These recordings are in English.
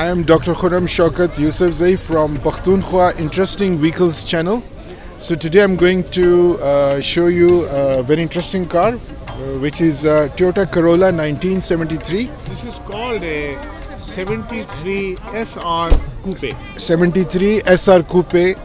I am Dr. Khurram Shaukat Yousafzai from Pakhtunkhwa Interesting Vehicles channel. So today I'm going to show you a very interesting car, which is Toyota Corolla 1973. This is called a 73 SR Coupé. 73 SR Coupe,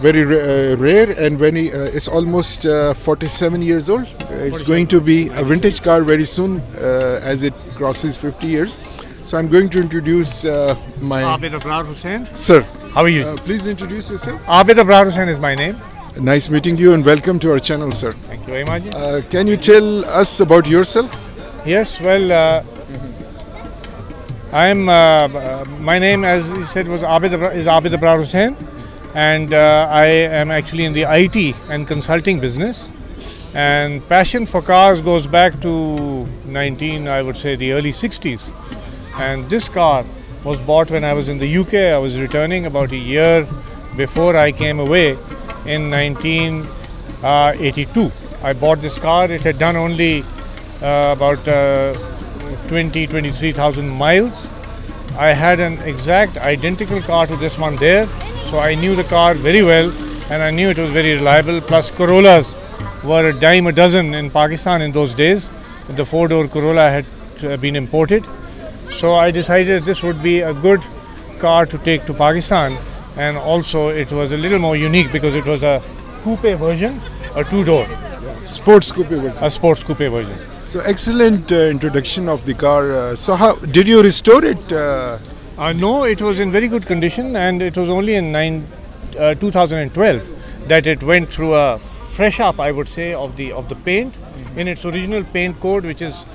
very rare and very, it's almost 47 years old. It's going to be a vintage car very soon as it crosses 50 years. So I'm going to introduce my... Abid Abrar Hussain. Sir, How are you? please introduce yourself. Abid Abrar Hussain is my name. Nice meeting you and welcome to our channel, sir. Thank you very much. Can you tell us about yourself? Yes, well, my name, as he said, was Abid Abrar Hussain, and I am actually in the IT and consulting business. And passion for cars goes back to I would say the early 60s. And this car was bought when I was in the UK. I was returning about a year before I came away in 1982. I bought this car. It had done only about 23,000 miles. I had an exact identical car to this one there, so I knew the car very well and I knew it was very reliable. Plus Corollas were a dime a dozen in Pakistan in those days. The four-door Corolla had been imported. So I decided this would be a good car to take to Pakistan, and also it was a little more unique because it was a coupe version, a two-door. Sports coupe version. A sports coupe version. So excellent introduction of the car. So how did you restore it? No, it was in very good condition, and it was only in 2012 that it went through a fresh up, I would say, of the paint in its original paint code, which is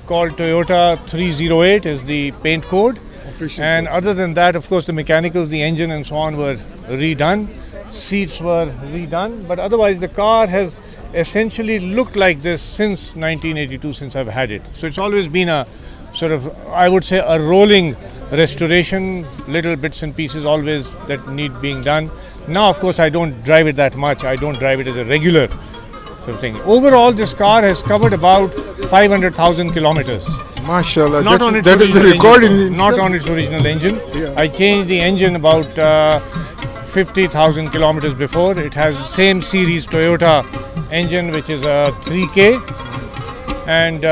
called Toyota 308 is the paint code. Official And code. other than that, of course, the mechanicals, the engine and so on were redone. Seats were redone, but otherwise the car has essentially looked like this since 1982, since I've had it. So it's always been a sort of, I would say, a rolling restoration, little bits and pieces always that need being done. Now, of course, I don't drive it that much. I don't drive it as a regular sort of thing. Overall, this car has covered about 500,000 kilometers. Mashallah, Not on its that is a original record engine, in not itself. on its original engine. Yeah. I changed the engine about 50,000 kilometers before. It has the same series Toyota engine, which is a 3K, and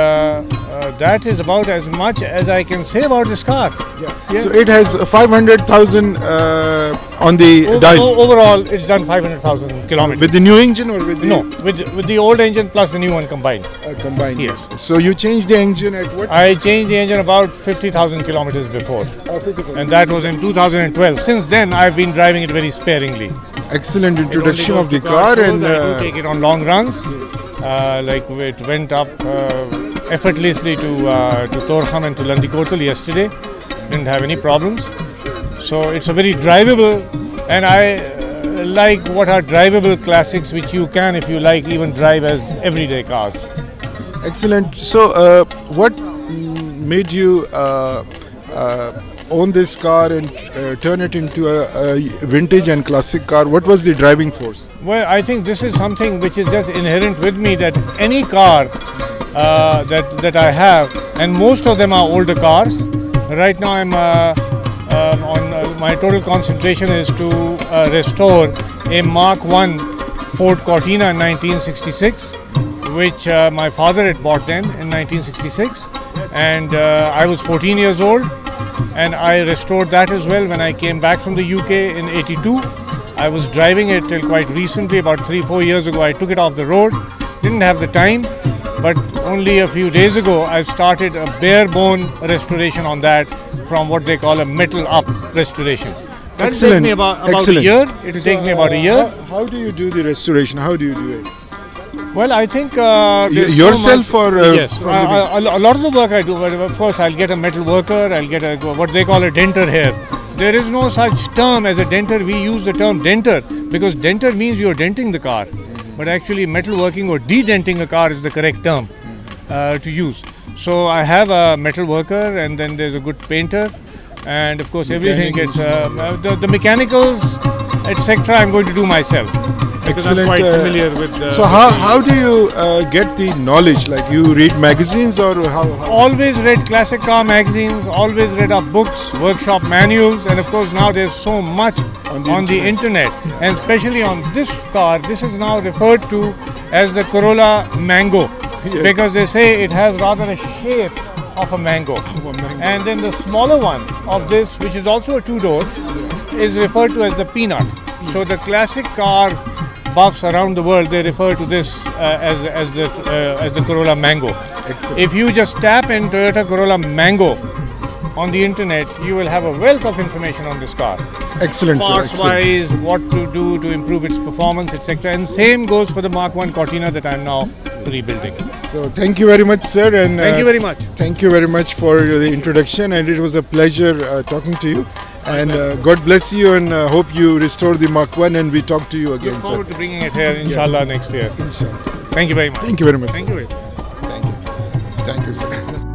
that is about as much as I can say about this car. Yeah. So it has 500,000 on the dial. Overall, it's done 500,000 kilometers. With the new engine or with the No, with the old engine plus the new one combined. combined? Yes. So you changed the engine at what? I changed the engine about 50,000 kilometers before, 50,000. and that was in 2012. Since then, I've been driving it very sparingly. Excellent It introduction only of the goes to car, shows. and I do take it on long runs. Like it went up effortlessly to Torkham and to Landikotal yesterday. Didn't have any problems. So it's a very drivable, and I like what are drivable classics, which you can, if you like, even drive as everyday cars. excellent. So what made you own this car and turn it into a vintage and classic car? What was the driving force? Well, I think this is something which is just inherent with me, that any car that I have, and most of them are older cars. Right now I'm my total concentration is to restore a Mark I Ford Cortina in 1966, which my father had bought then in 1966, and I was 14 years old, and I restored that as well when I came back from the UK in 82. I was driving it till quite recently, about 3-4 years ago. I took it off the road, didn't have the time, but only a few days ago I started a bare bone restoration on that from what they call a metal up restoration. That'll take me about a year. It'll take me about a year. How do you do the restoration? How do you do it? Well, I think yourself or yes, a lot of the work I do. But of course, I'll get a metal worker. I'll get what they call a denter here. There is no such term as a denter. We use the term denter because denter means you're denting the car, but actually metalworking or de-denting a car is the correct term to use. So I have a metal worker, and then there's a good painter, and of course everything gets the mechanicals etc. I'm going to do myself. Because I'm Excellent. quite familiar with the. So how do you get the knowledge? Like you read magazines or how? Always read classic car magazines, always read up books, workshop manuals, and of course now there's so much on the internet. And especially on this car, this is now referred to as the Corolla Mango. Yes. Because they say it has rather a shape of a mango. And then the smaller one of this, which is also a two-door, is referred to as the Peanut. So the classic car buffs around the world, they refer to this as the Corolla Mango. Excellent. If you just tap in Toyota Corolla Mango on the internet, you will have a wealth of information on this car. Excellent, sir. Parts Excellent. wise, what to do to improve its performance, etc. And same goes for the Mark 1 Cortina that I'm now rebuilding. So thank you very much, sir. And Thank you very much. Thank you very much for the introduction, and it was a pleasure talking to you. And God bless you, and hope you restore the Mark 1 and we talk to you again, Look sir. forward to bringing it here, inshallah, next year. Inshallah. Thank you very much. Thank you very much. Thank sir. you very much. Thank you. Thank you, sir.